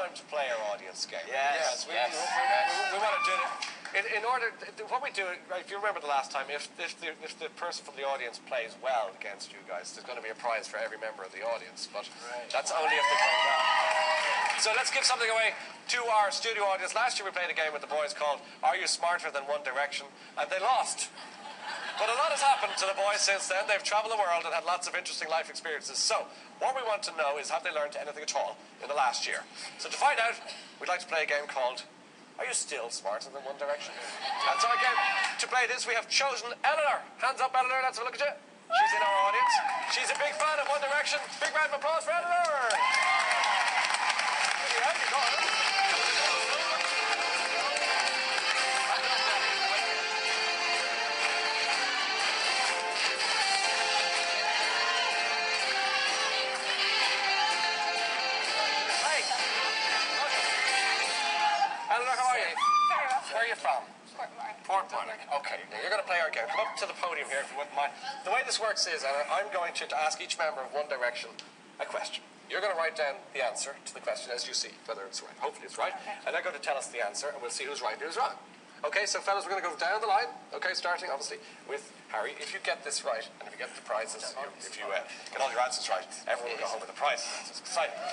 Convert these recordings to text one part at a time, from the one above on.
time to play our audience game. Yes. We want to do it. In order, what we do, right, if you remember the last time, if the person from the audience plays well against you guys, there's going to be a prize for every member of the audience. But that's only if they play well. So let's give something away to our studio audience. Last year we played a game with the boys called Are You Smarter Than One Direction? And they lost. But a lot has happened to the boys since then. They've traveled the world and had lots of interesting life experiences. So what we want to know is, have they learned anything at all in the last year? So to find out, we'd like to play a game called Are You Still Smarter Than One Direction? And so again, to play this, we have chosen Eleanor. Hands up, Eleanor. Let's have a look at you. She's in our audience. She's a big fan of One Direction. Big round of applause for Eleanor. Eleanor, how are you? Very well. Where are you from? Portmore. Okay, now you're going to play our game. Come up to the podium here if you wouldn't mind. The way this works is, I'm going to ask each member of One Direction a question. You're going to write down the answer to the question as you see, whether it's right. Hopefully it's right. Okay. And they're going to tell us the answer, and we'll see who's right and who's wrong. Okay, so fellas, we're going to go down the line. Okay, starting obviously with Harry. If you get this right, and if you get the prizes, if you get all your answers right, everyone will go home with a prize. It's exciting. Come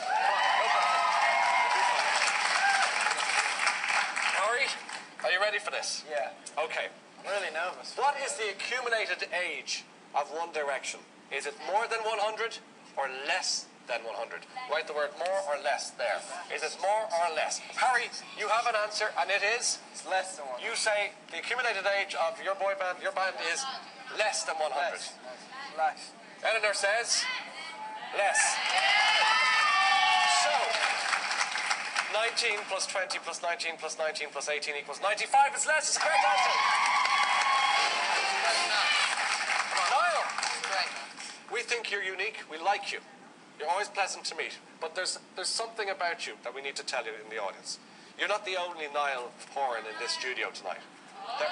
on, no Harry, are you ready for this? Yeah. Okay. I'm really nervous. What is the accumulated age of One Direction? Is it more than 100 or less than 100? Write the word more or less there. Is it more or less? Harry, you have an answer, and it is? It's less than 100. You say the accumulated age of your boy band, your band is less than 100. Less. Eleanor says less. So, 19 plus 20 plus 19 plus 19 plus 18 equals 95. It's less. It's the correct answer. Niall, we think you're unique. We like you. You're always pleasant to meet. But there's something about you that we need to tell you in the audience. You're not the only Niall Horan in this studio tonight. There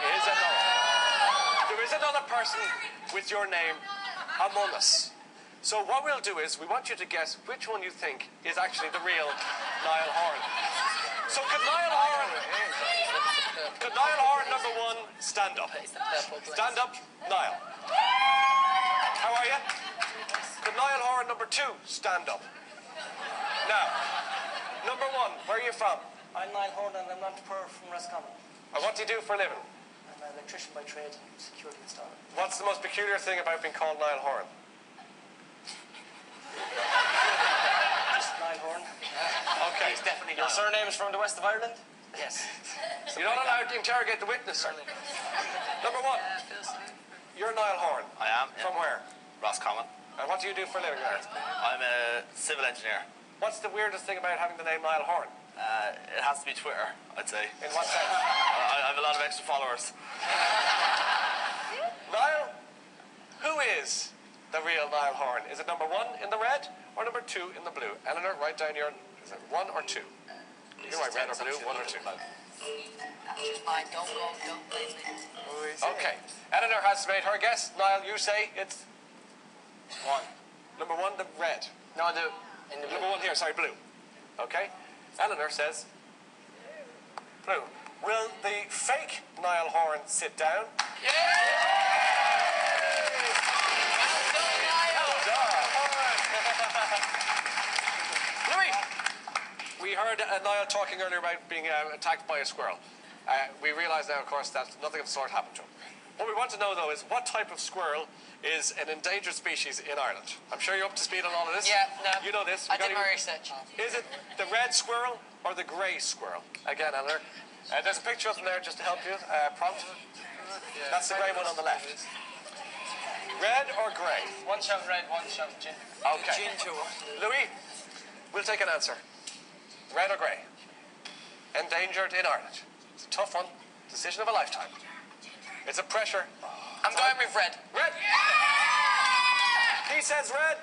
is another person with your name among us. So what we'll do is, we want you to guess which one you think is actually the real Niall Horan. So could Niall Horan number one stand up? Stand up, Niall. How are you? Could Niall Horan number two stand up? Now, number one, where are you from? I'm Niall Horan and I'm an entrepreneur from Roscommon. And what do you do for a living? I'm an electrician by trade, security installer. What's the most peculiar thing about being called Niall Horan? Just Niall Horan. Okay. He's definitely Your not. surname is from the west of Ireland? Yes. You're not allowed to interrogate the witness, sir. Number one, you're Niall Horan. I am. From where? Roscommon. And what do you do for a living there? I'm a civil engineer. What's the weirdest thing about having the name Niall Horan? It has to be Twitter, I'd say. In what sense? I have a lot of extra followers. Niall, who is the real Niall Horan? Is it number one in the red or number two in the blue? Eleanor, write down your... Is it one or two? You can write red or blue, one or two. She's mine. Don't blame me. Okay. Eleanor has made her guess. Niall, you say it's... One. Number one, the red. No, in the blue. Number one here, sorry, blue. Okay. Eleanor says blue. Will the fake Niall Horan sit down? Louis, we heard Niall talking earlier about being attacked by a squirrel. We realise now, of course, that nothing of the sort happened to him. What we want to know, though, is what type of squirrel is an endangered species in Ireland? I'm sure you're up to speed on all of this. Yeah, no. You know this. I did my research. Is it the red squirrel or the grey squirrel? Again, Eleanor. There's a picture of them there just to help you. Prompt. That's the grey one on the left. Red or grey? One shot red, one shot gin. Okay. Gin to Louis, we'll take an answer. Red or grey? Endangered in Ireland. It's a tough one. Decision of a lifetime. It's a pressure. I'm going with red. Red. He says red.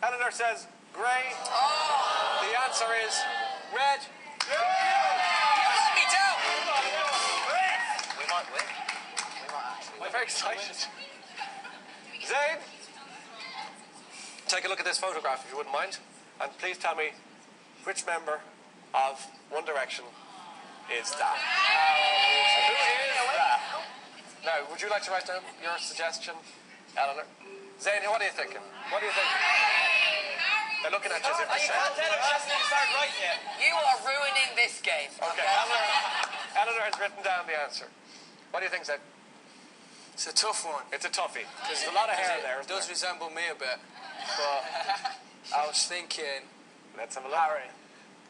Eleanor says grey. Oh! The answer is red. You let me down! We might win. We might actually I'm very excited. Zayn, take a look at this photograph if you wouldn't mind. And please tell me which member of One Direction is that? Who is that? Now, would you like to write down your suggestion, Eleanor? Zane, what are you thinking? What do you think? They're looking at you as if You to say. can't tell it hasn't even started right yet. You are ruining this game. Okay, Eleanor has written down the answer. What do you think, Zane? It's a tough one. It's a toughie. There's a lot of hair there. It does resemble me a bit, but I was thinking Let's have a look. Harry.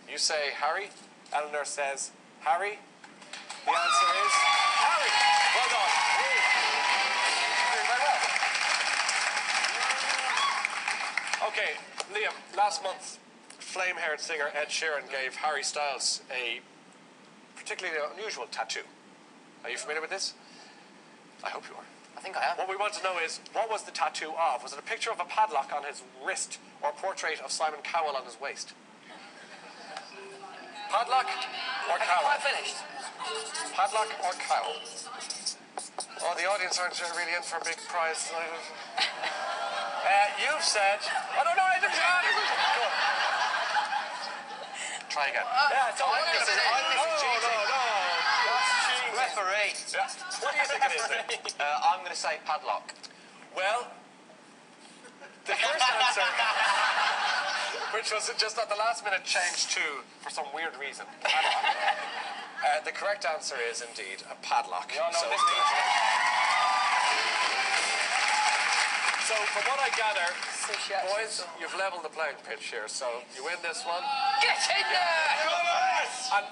You say Harry. Eleanor says Harry. The answer is Harry. Well done. Doing very well. Okay, Liam, last month, flame-haired singer Ed Sheeran gave Harry Styles a particularly unusual tattoo. Are you familiar with this? I hope you are. I think I am. What we want to know is, what was the tattoo of? Was it a picture of a padlock on his wrist or a portrait of Simon Cowell on his waist? Padlock or cowl? Quite finished. Padlock or cowl? Oh, the audience aren't really in for a big prize tonight. You've said... Oh, no, I didn't. Go on. Try again. Yeah, it's all right. This is it. No. Referee. Yeah. What do you think it is then? I'm going to say padlock. Well, the first answer, which was just at the last minute changed to, for some weird reason, padlock. The correct answer is indeed a padlock. So from what I gather, boys, you've leveled the playing pitch here, so you win this one. Get in there! And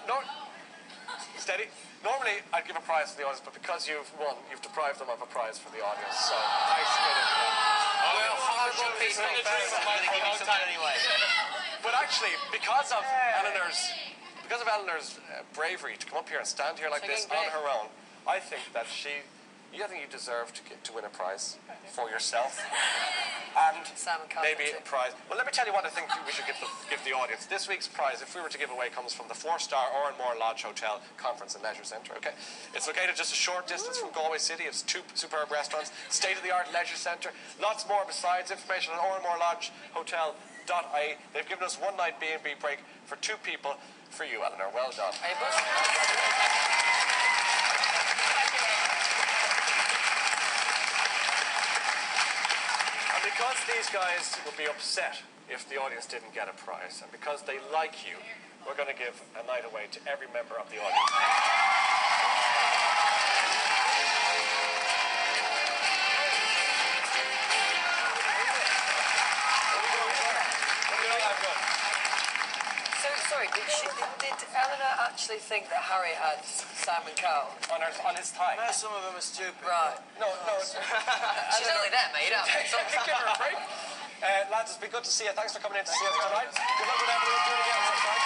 steady. Normally, I'd give a prize to the audience, but because you've won, you've deprived them of a prize for the audience. So, thanks for it. We're horrible people. I'm going to give you something anyway. But actually, because of Eleanor's bravery to come up here and stand here like this on her own, I think that I think you deserve to win a prize for yourself. And Simon Cowell maybe a too. prize. Well, let me tell you what I think we should give the audience. This week's prize, if we were to give away, comes from the 4-star Oranmore Lodge Hotel Conference and Leisure Centre. Okay, it's located just a short distance from Galway City. It's 2 superb restaurants, state-of-the-art leisure centre, lots more besides. Information on oranmorelodgehotel.ie. They've given us one night B&B break for 2 people. For you, Eleanor. Well done. Hey, boss. And because these guys would be upset if the audience didn't get a prize, and because they like you, we're going to give a night away to every member of the audience. So, sorry, did Eleanor actually think that Harry had Simon Cowell? On his tie. Some of them are stupid. Right. No. She's only there, mate. Give her a break. Lads, it's been good to see you. Thanks for coming in to see us tonight. Good luck with everything. Do it again next time.